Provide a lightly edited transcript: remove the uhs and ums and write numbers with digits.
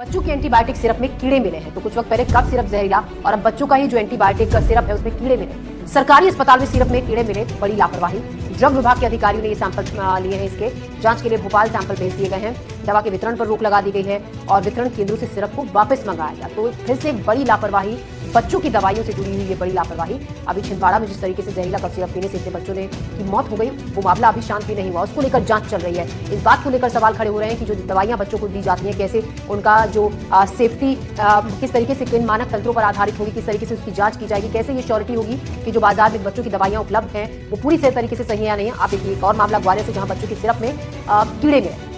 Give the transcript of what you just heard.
बच्चों के antibiotic syrup में कीड़े मिले हैं। तो कुछ वक्त पहले कफ सिरप जहरीला और अब बच्चों का ही जो एंटीबायोटिक का सिरप है उसमें कीड़े मिले। सरकारी अस्पताल में सिरप में कीड़े मिले, बड़ी लापरवाही। ड्रग विभाग के अधिकारियों ने ये सैंपल लिए हैं। इसके जांच के लिए भोपाल सैंपल भेज दिए गए हैं। दवा के वितरण पर रोक लगा दी गई है और वितरण केंद्रों से सिरप को वापस मंगाया गया। तो फिर से बड़ी लापरवाही, बच्चों की दवाइयों से जुड़ी हुई ये बड़ी लापरवाही। अभी छिंदवाड़ा में जिस तरीके से जहरीला कफ सिरप पीने से इतने बच्चों की मौत हो गई, वो मामला अभी शांत भी नहीं हुआ। उसको लेकर जांच चल रही है। इस बात को लेकर सवाल खड़े हो रहे हैं कि जो दवाइयां बच्चों को दी जाती हैं, कैसे उनका जो सेफ्टी किस तरीके से किन मानक तंत्रों पर आधारित होगी, किस तरीके से उसकी जांच की जाएगी, कैसे ये श्योरिटी होगी कि जो बाजार में बच्चों की दवाइयां उपलब्ध हैं वो पूरी तरीके से सही है या नहीं। आप एक और मामला ग्वालियर से, जहां बच्चों के सिरप में कीड़े मिले।